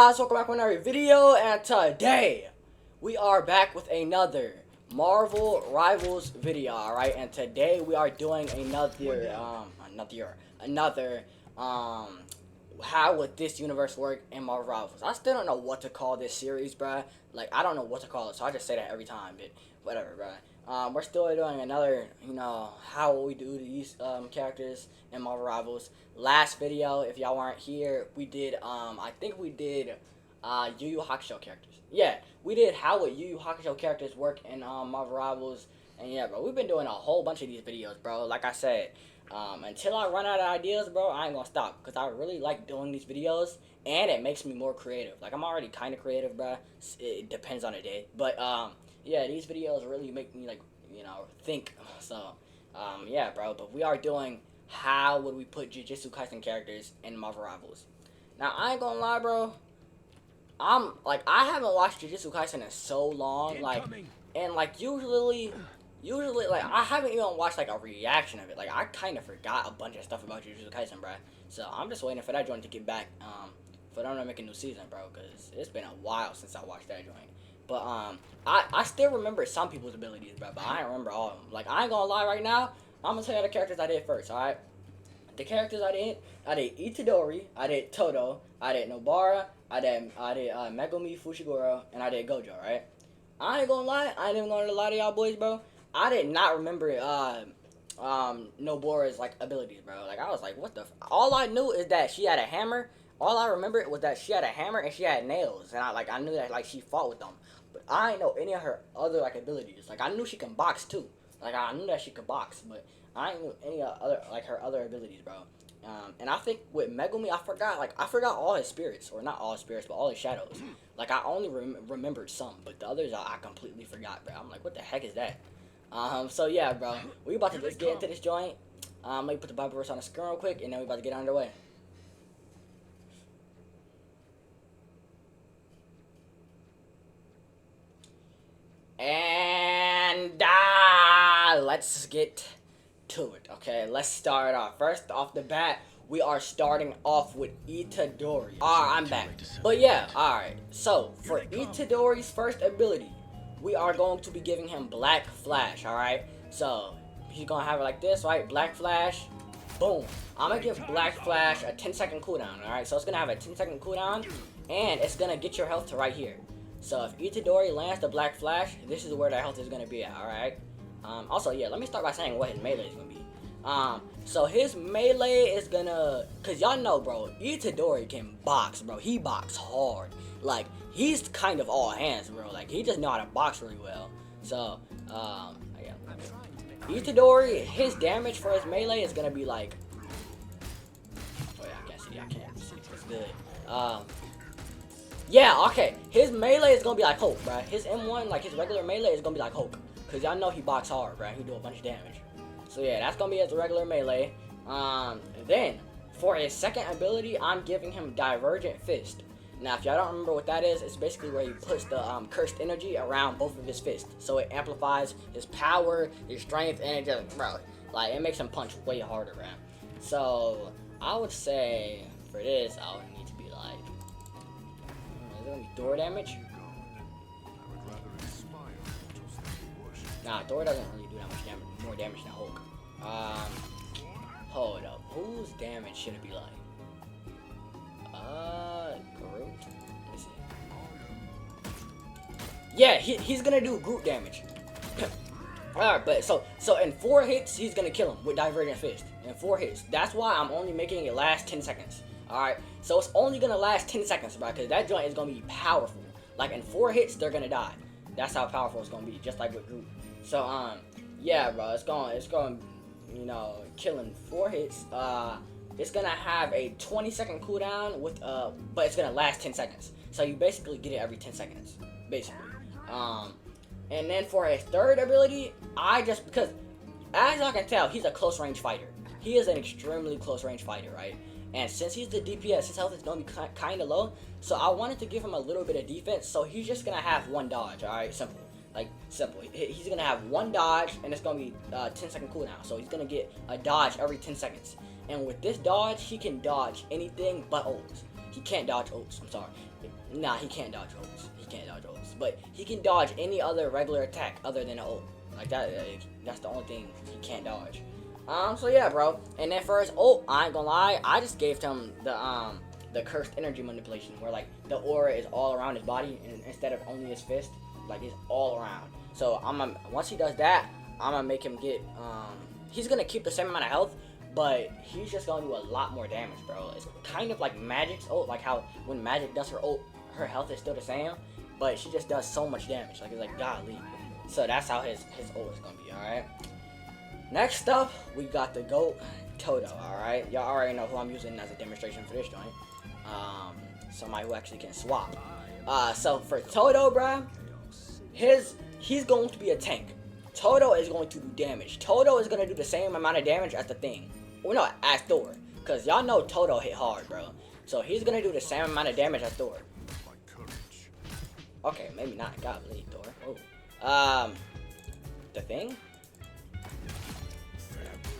guys, welcome back with another video, and today we are back with another Marvel Rivals video, alright? And today we are doing another how would this universe work in Marvel Rivals. I still don't know what to call this series, bruh. Like, I don't know what to call it, so I just say that every time, but whatever, bruh. We're still doing another, how we do these characters in Marvel Rivals. Last video, if y'all weren't here, we did, I think we did Yu Yu Hakusho characters. Yeah, we did how would Yu Yu Hakusho characters work in Marvel Rivals. And yeah, bro, we've been doing a whole bunch of these videos, bro. Like I said, until I run out of ideas, bro, I ain't gonna stop. Because I really like doing these videos, and it makes me more creative. Like, I'm already kind of creative, bro. It depends on the day. But, yeah, these videos really make me, like, think. So, yeah, bro. But we are doing how would we put Jujutsu Kaisen characters in Marvel Rivals. Now, I ain't gonna lie, bro. I haven't watched Jujutsu Kaisen in so long. Usually, like, I haven't even watched, like, a reaction of it. Like, I kind of forgot a bunch of stuff about Jujutsu Kaisen, bro. So, I'm just waiting for that joint to get back, for them to make a new season, bro. Because it's been a while since I watched that joint. But, I still remember some people's abilities, bro. But I don't remember all of them. Like, I ain't gonna lie right now. I'm gonna tell you the characters I did first, alright? The characters I did Itadori, I did Todo, I did Nobara, I did Megumi, Fushiguro, and I did Gojo, right? I ain't gonna lie, I ain't even gonna lie to y'all boys, bro. I did not remember Nobara's, like, abilities, bro. Like, I was like, what the all I knew is that she had a hammer. All I remember was that she had a hammer and she had nails. And I knew that, like, she fought with them. But I didn't know any of her other, like, abilities. Like, I knew she can box, too. Like, I knew that she could box, but I didn't know any other, like, her other abilities, bro. And I think with Megumi, I forgot all his spirits. Or not all his spirits, but all his shadows. Like, I only remembered some, but the others I completely forgot, bro. I'm like, what the heck is that? So yeah, bro. We about to just get into this joint. Let me put the Bible verse on the screen real quick, and then we about to get underway. And let's get to it, okay? Let's start off. First off the bat, we are starting off with Itadori. Alright, I'm back. But yeah, alright. So, for Itadori's first ability, we are going to be giving him Black Flash, alright? So, he's gonna have it like this, right? Black Flash, boom. I'm gonna give Black Flash a 10-second cooldown, alright? So, it's gonna have a 10-second cooldown, and it's gonna get your health to right here. So, if Itadori lands the Black Flash, this is where the health is gonna be at, alright? Also, yeah, let me start by saying what his melee is gonna be. So his melee is gonna, cause y'all know, bro, Itadori can box, bro. He box hard. Like, he's kind of all hands, bro. Like, he just know how to box really well. So, yeah. Itadori, his damage for his melee is gonna be like, oh yeah, I can't see. It's good. Yeah, okay. His melee is gonna be like Hulk, bro. His M1, like his regular melee, is gonna be like Hulk. Cause y'all know he box hard, bro. He do a bunch of damage. So yeah, that's gonna be his regular melee. Then for his second ability, I'm giving him Divergent Fist. Now, if y'all don't remember what that is, it's basically where he puts the cursed energy around both of his fists. So it amplifies his power, his strength, and it just, bro, like, it makes him punch way harder, bro. So I would say for this, I would need to be like, is it gonna be door damage? Nah, Thor doesn't really do that much damage, more damage than Hulk. Hold up. Whose damage should it be like? Groot? Let me see. Yeah, he's gonna do Groot damage. Alright, but so in 4 hits, he's gonna kill him with Divergent Fist. In 4 hits. That's why I'm only making it last 10 seconds. Alright, so it's only gonna last 10 seconds, bro, because that joint is gonna be powerful. Like, in 4 hits, they're gonna die. That's how powerful it's gonna be, just like with Groot. So, yeah, bro, it's going, kill in 4 hits. It's gonna have a 20-second cooldown with, but it's gonna last 10 seconds. So you basically get it every 10 seconds, basically. And then for his third ability, because, as I can tell, he's a close-range fighter. He is an extremely close-range fighter, right? And since he's the DPS, his health is gonna be kind of low. So I wanted to give him a little bit of defense. So he's just gonna have 1 dodge, alright? Simple. Like, simple. He's gonna have 1 dodge, and it's gonna be 10-second cooldown. So he's gonna get a dodge every 10 seconds. And with this dodge, he can dodge anything but ults. He can't dodge ults, I'm sorry. Nah, he can't dodge ults. He can't dodge ults. But he can dodge any other regular attack other than an ult. Like that, that's the only thing he can't dodge. So yeah, bro. And then for his ult, I ain't gonna lie, I just gave him the cursed energy manipulation, where like the aura is all around his body, and instead of only his fist, like it's all around. So once he does that, I'm gonna make him get he's gonna keep the same amount of health, but he's just gonna do a lot more damage, bro. It's kind of like Magic's ult, like how when Magic does her ult, her health is still the same, but she just does so much damage. Like it's like golly. So that's how his ult is gonna be. All right. Next up, we got the GOAT, Todo. All right. Y'all already know who I'm using as a demonstration for this joint. Somebody who actually can swap. So for Todo, bro, he's going to be a tank. Todo is going to do damage. Todo is going to do the same amount of damage as the thing. Well, no, as Thor. Because y'all know Todo hit hard, bro. So he's going to do the same amount of damage as Thor. Okay, maybe not. God, believe Thor. Oh. The thing?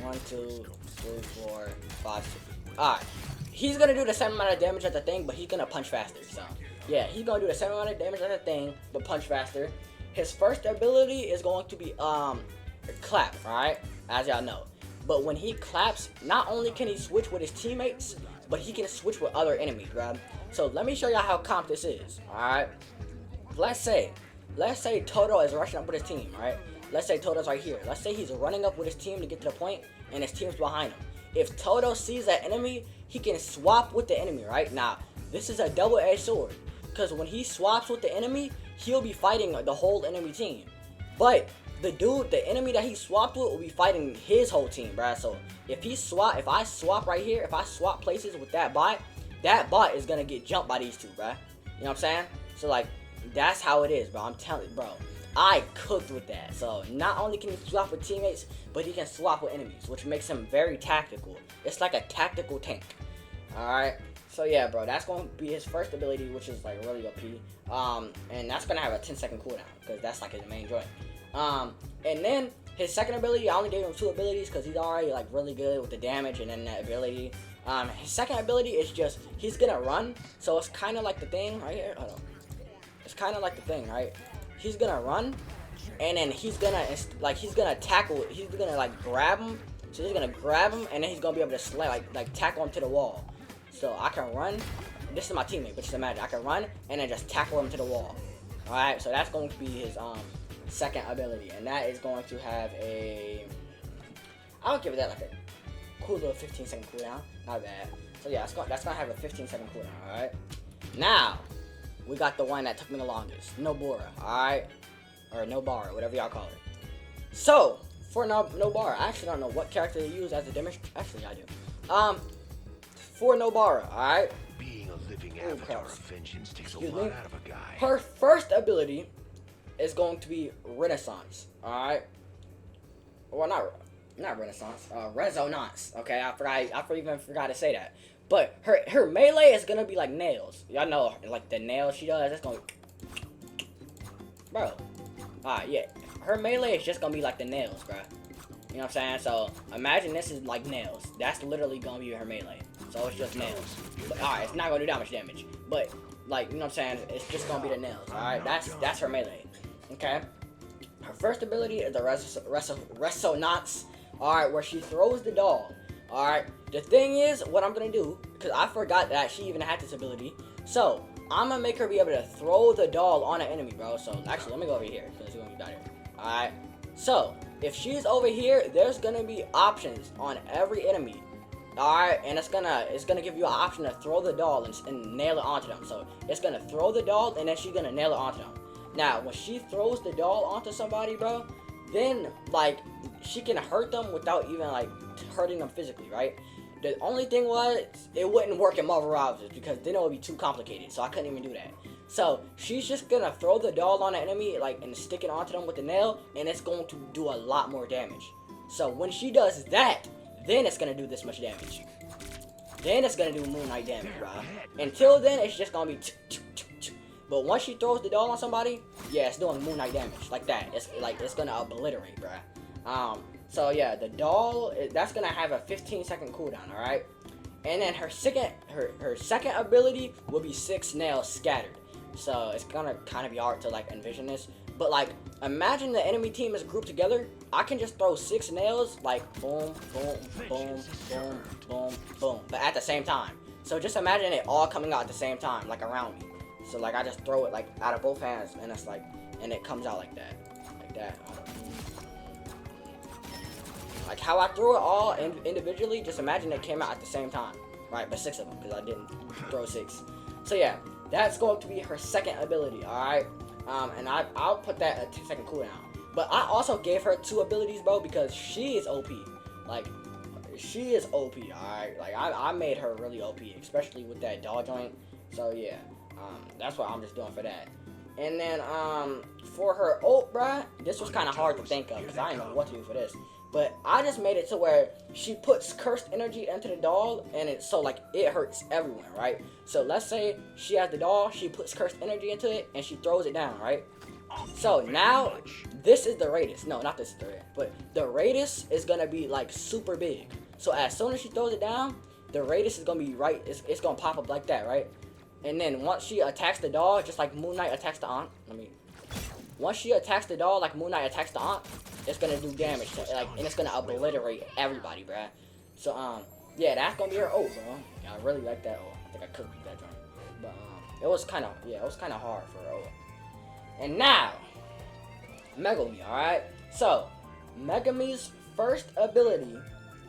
1, 2, 3, 4, 5, 6. Alright. He's going to do the same amount of damage as the thing, but he's going to punch faster. So, yeah, he's going to do the same amount of damage as the thing, but punch faster. His first ability is going to be clap, alright? As y'all know. But when he claps, not only can he switch with his teammates, but he can switch with other enemies, bro. So let me show y'all how comp this is, alright? Let's say Todo is rushing up with his team, right? Let's say Todo's right here. Let's say he's running up with his team to get to the point, and his team's behind him. If Todo sees that enemy, he can swap with the enemy, right? Now, this is a double-edged sword, because when he swaps with the enemy, he'll be fighting the whole enemy team. But the enemy that he swapped with will be fighting his whole team, bruh. So if I swap right here, if I swap places with that bot is gonna get jumped by these two, bruh. You know what I'm saying? So like, that's how it is, bro. I'm telling you, bro. I cooked with that. So not only can he swap with teammates, but he can swap with enemies, which makes him very tactical. It's like a tactical tank. Alright. So yeah, bro, that's going to be his first ability, which is like really OP. And that's going to have a 10-second cooldown, because that's like his main joint. And then his second ability, I only gave him 2 abilities because he's already like really good with the damage and then that ability. His second ability is just, he's going to run. So it's kind of like the thing right here. Hold on. It's kind of like the thing, right? He's going to run, and then he's going to tackle, he's going to like grab him. So he's going to grab him, and then he's going to be able to like tackle him to the wall. So I can run. This is my teammate, but just imagine I can run and then just tackle him to the wall. Alright, so that's going to be his second ability, and that is going to have a, I would give it that like a cool little 15-second cooldown. Not bad. So yeah, that's gonna have a 15-second cooldown. Alright. Now we got the one that took me the longest, Nobara. Alright, or Nobara, whatever y'all call it. So for Nobara, I actually don't know what character to use as a demonstration. Actually, I do. For Nobara, alright? Being a living avatar of vengeance takes a lot out of a guy. Her first ability is going to be Renaissance, alright? Well, not Renaissance, Resonance, okay? I even forgot to say that. But her melee is gonna be like nails. Y'all know, like the nails she does, that's gonna, bro. Alright, yeah. Her melee is just gonna be like the nails, bro. You know what I'm saying? So imagine this is like nails. That's literally gonna be her melee. So it's just nails. But alright, it's not gonna do that much damage. But like, you know what I'm saying? It's just gonna be the nails. Alright, that's her melee. Okay. Her first ability is the Resonance. Alright, where she throws the doll. Alright. The thing is, what I'm gonna do, because I forgot that she even had this ability. So I'm gonna make her be able to throw the doll on an enemy, bro. So actually, let me go over here, because it's gonna be better. Alright. So if she's over here, there's gonna be options on every enemy. Alright, and it's gonna give you an option to throw the doll and nail it onto them. So it's gonna throw the doll, and then she's gonna nail it onto them. Now, when she throws the doll onto somebody, bro, then like she can hurt them without even like hurting them physically, right? The only thing was, it wouldn't work in Marvel Rivals because then it would be too complicated, so I couldn't even do that. So she's just gonna throw the doll on an enemy, like, and stick it onto them with the nail, and it's going to do a lot more damage. So when she does that, then it's gonna do this much damage. Then it's gonna do Moon Knight damage, bro. Until then, it's just gonna be but once she throws the doll on somebody, yeah, it's doing Moon Knight damage like that. It's gonna obliterate, bro. So yeah, the doll, that's gonna have a 15-second cooldown, all right. And then her second ability will be 6 nails scattered. so it's gonna kind of be hard to like envision this. But like, imagine the enemy team is grouped together. I can just throw 6 nails, like boom, boom, boom, boom, boom, boom, but at the same time. So just imagine it all coming out at the same time, like around me. So like I just throw it like out of both hands, and it's like, and it comes out like that, like that. Like how I threw it all individually, just imagine it came out at the same time, right? But 6 of them, because I didn't throw 6. So yeah, that's going to be her second ability, alright? And I'll put that a 10-second cooldown. But I also gave her 2 abilities, bro, because she is OP. Like, she is OP, alright? Like, I made her really OP, especially with that dog joint. So yeah, that's what I'm just doing for that. And then, for her ult, bruh, this was kind of hard to think of, because I didn't know what to do for this. But I just made it to where she puts cursed energy into the dog, and so like it hurts everyone, right? So let's say she has the dog, she puts cursed energy into it, and she throws it down, right? So now this is the radius. No, not this is the radius, but the radius is gonna be like super big. So as soon as she throws it down, the radius is gonna be right. It's gonna pop up like that, right? And then once she attacks the dog, just like Moon Knight attacks the aunt. Once she attacks the dog, like Moon Knight attacks the aunt, it's gonna do damage to, like, and it's gonna obliterate everybody, bruh. So yeah, that's gonna be her ult, bro. Yeah, I really like that ult. I think I could beat that joint, but it was kind of hard for her ult. And now, Megumi, all right. So Megumi's first ability,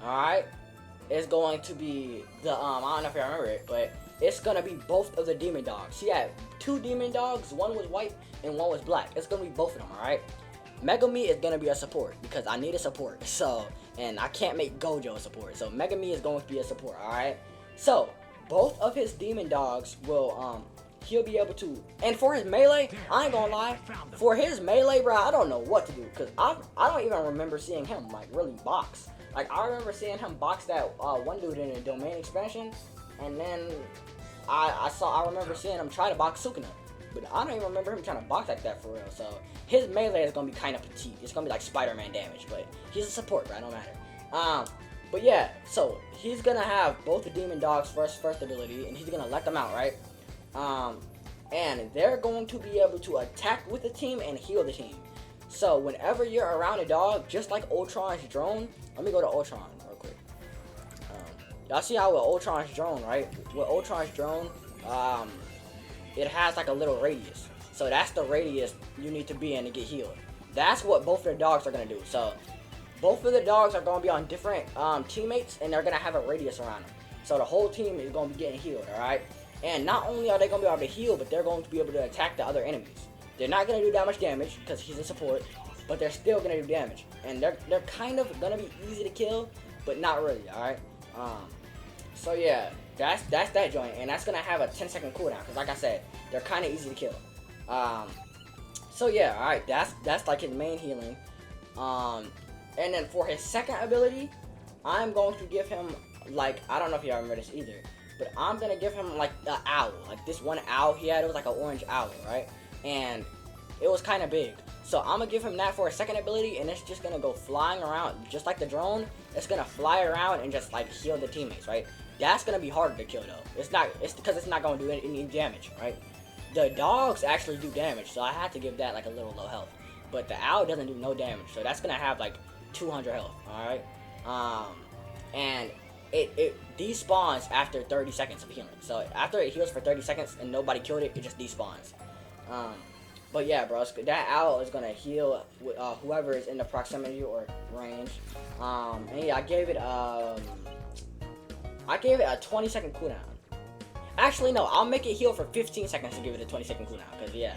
all right, is going to be the I don't know if you remember it, but it's gonna be both of the demon dogs. She had 2 demon dogs. One was white and one was black. It's gonna be both of them, all right. Megumi is gonna be a support because I need a support. So, and I can't make Gojo a support. So Megumi is going to be a support, alright? So, both of his demon dogs will, he'll be able to, and for his melee, I ain't gonna lie, for his melee, bro, I don't know what to do, because I don't even remember seeing him, like, really box. Like, I remember seeing him box that, one dude in a domain expansion, and then I remember seeing him try to box Sukuna. But I don't even remember him trying to box like that for real. So his melee is gonna be kind of petite. It's gonna be like Spider-Man damage, but he's a support, bro. It don't matter. But yeah, so he's gonna have both the demon dogs first ability, and he's gonna let them out, right? And they're going to be able to attack with the team and heal the team. So whenever you're around a dog, just like Ultron's drone, let me go to Ultron real quick. Y'all see how with Ultron's drone, right? With Ultron's drone, it has like a little radius. So that's the radius you need to be in to get healed. That's what both of the dogs are going to do. So both of the dogs are going to be on different teammates, and they're going to have a radius around them. So the whole team is going to be getting healed, alright? And not only are they going to be able to heal, but they're going to be able to attack the other enemies. They're not going to do that much damage because he's a support, but they're still going to do damage. And they're kind of going to be easy to kill, but not really, alright? So yeah, that's that joint, and that's gonna have a 10-second cooldown, because like I said, they're kind of easy to kill. So yeah, alright, that's like his main healing. And then for his second ability, I'm going to give him, like, I don't know if y'all remember this either, but I'm gonna give him like the owl, like this one owl he had. It was like an orange owl, right? And it was kind of big. So I'm gonna give him that for a second ability, and it's just gonna go flying around, just like the drone. It's gonna fly around and just like heal the teammates, right? That's gonna be harder to kill though. It's because it's not gonna do any damage, right? The dogs actually do damage, so I had to give that like a little low health. But the owl doesn't do no damage, so that's gonna have like 200 health, alright? And it despawns after 30 seconds of healing. So after it heals for 30 seconds and nobody killed it, it just despawns. But yeah, bro, that owl is gonna heal whoever is in the proximity or range. And yeah, I gave it a 20-second cooldown. Actually, no, I'll make it heal for 15 seconds to give it a 20-second cooldown. Cause yeah,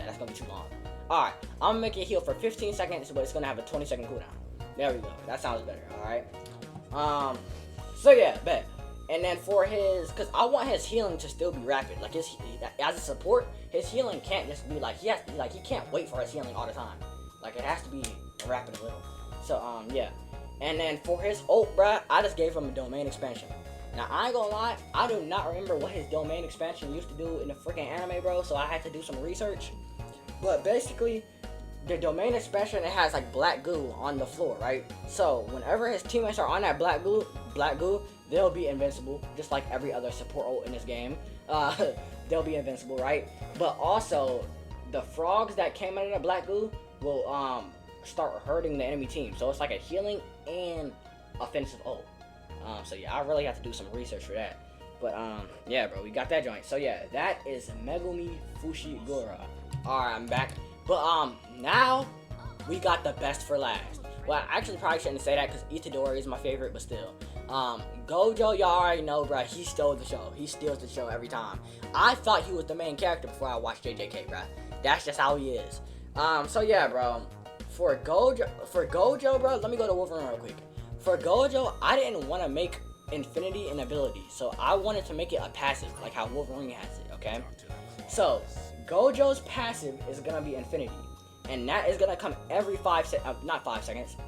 that's gonna be too long. All right, I'm gonna make it heal for 15 seconds, but it's gonna have a 20-second cooldown. There we go. That sounds better. All right. So yeah, bet. And then for his, cause I want his healing to still be rapid. Like as a support, his healing can't just be like he can't wait for his healing all the time. Like it has to be rapid a little. So yeah. And then for his ult, bruh, I just gave him a domain expansion. Now I ain't gonna lie, I do not remember what his domain expansion used to do in the freaking anime, bro. So I had to do some research. But basically, the domain expansion, it has like black goo on the floor, right? So whenever his teammates are on that black goo, they'll be invincible, just like every other support ult in this game. They'll be invincible, right? But also, the frogs that came out of the black goo will start hurting the enemy team. So it's like a healing and offensive ult. So yeah, I really have to do some research for that. But yeah, bro, we got that joint. So yeah, that is Megumi Fushiguro. Alright, I'm back. But now we got the best for last. Well, I actually probably shouldn't say that because Itadori is my favorite, but still. Gojo, y'all already know, bro. He stole the show. He steals the show every time. I thought he was the main character before I watched JJK, bro. That's just how he is. So yeah, bro. For Gojo, bro, let me go to Wolverine real quick. For Gojo, I didn't want to make Infinity an ability, so I wanted to make it a passive, like how Wolverine has it, okay? So, Gojo's passive is gonna be Infinity, and that is gonna come every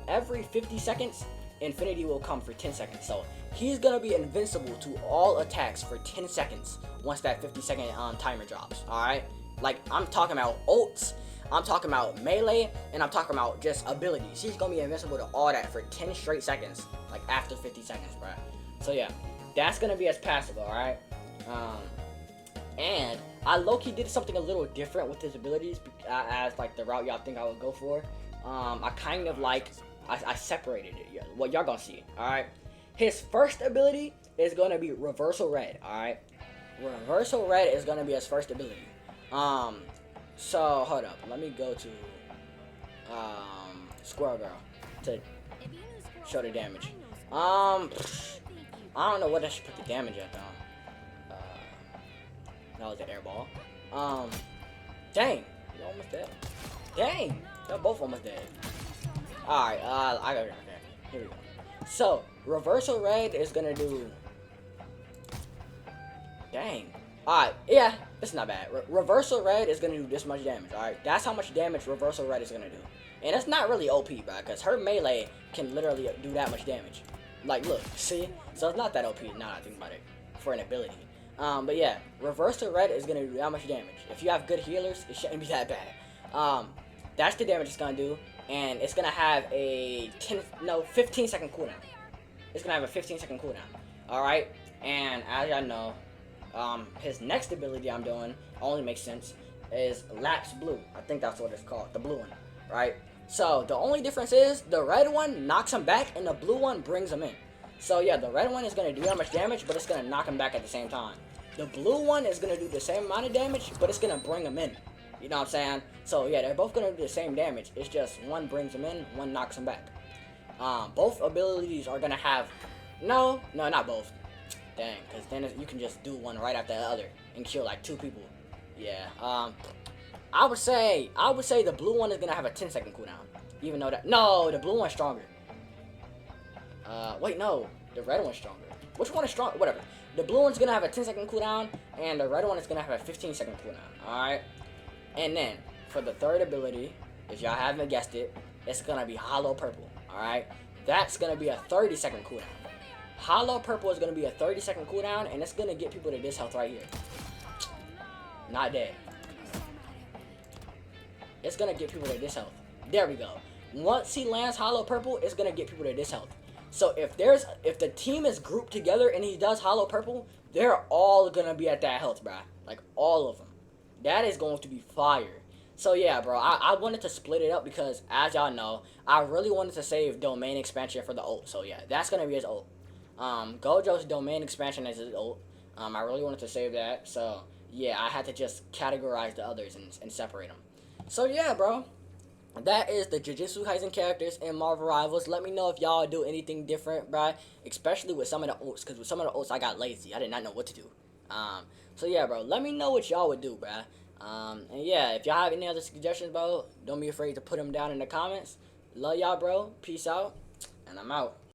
every 50 seconds, Infinity will come for 10 seconds, so he's gonna be invincible to all attacks for 10 seconds once that 50-second timer drops, alright? Like, I'm talking about ults, I'm talking about melee, and I'm talking about just abilities. He's gonna be invincible to all that for 10 straight seconds, like after 50 seconds, bro. So yeah, that's gonna be his passive, alright? And I low-key did something a little different with his abilities as like the route y'all think I would go for. I kind of like, I separated it, yeah, what y'all gonna see, alright? His first ability is gonna be Reversal Red, alright? Reversal Red is gonna be his first ability. So, hold up, let me go to, Squirrel Girl to show the damage. I don't know what I should put the damage at, though. That was an air ball. Dang, you're almost dead. Dang, they're both almost dead. Alright, I got it, okay, here we go. So, Reversal Red is gonna do, dang. Alright, yeah, it's not bad. Reversal Red is gonna do this much damage, alright? That's how much damage Reversal Red is gonna do. And it's not really OP, bro, because her melee can literally do that much damage. Like, look, see? So it's not that OP, now that I think about it, for an ability. But yeah, Reversal Red is gonna do that much damage. If you have good healers, it shouldn't be that bad. That's the damage it's gonna do, and it's gonna have a 15-second cooldown. It's gonna have a 15-second cooldown, alright? And as y'all know, his next ability I'm doing only makes sense is Lapse Blue. I think that's what it's called, the blue one, right? So the only difference is the red one knocks him back and the blue one brings him in. So yeah, the red one is gonna do that much damage, but it's gonna knock him back at the same time. The blue one is gonna do the same amount of damage, but it's gonna bring him in. You know what I'm saying? So yeah, they're both gonna do the same damage. It's just one brings him in, one knocks him back. Both abilities are gonna have, no, not both. Dang, because then you can just do one right after the other and kill like 2 people. Yeah. I would say the blue one is gonna have a 10-second cooldown. Even though no, the blue one's stronger. Wait, no, the red one's stronger. Which one is stronger? Whatever. The blue one's gonna have a 10-second cooldown, and the red one is gonna have a 15-second cooldown. All right. And then for the third ability, if y'all haven't guessed it, it's gonna be Hollow Purple. All right. That's gonna be a 30-second cooldown. Hollow Purple is going to be a 30-second cooldown, and it's going to get people to this health right here. Not dead. It's going to get people to this health. There we go. Once he lands Hollow Purple, it's going to get people to this health. So if the team is grouped together and he does Hollow Purple, they're all going to be at that health, bruh. Like, all of them. That is going to be fire. So yeah, bro, I wanted to split it up because, as y'all know, I really wanted to save Domain Expansion for the ult. So yeah, that's going to be his ult. Gojo's Domain Expansion is his ult. I really wanted to save that, so yeah, I had to just categorize the others and separate them. So yeah, bro, that is the Jujutsu Kaisen characters in Marvel Rivals. Let me know if y'all do anything different, bro, especially with some of the ults, because with some of the ults I got lazy. I did not know what to do. So yeah, bro, let me know what y'all would do, bro. And yeah, if y'all have any other suggestions, bro, don't be afraid to put them down in the comments. Love y'all, bro. Peace out, and I'm out.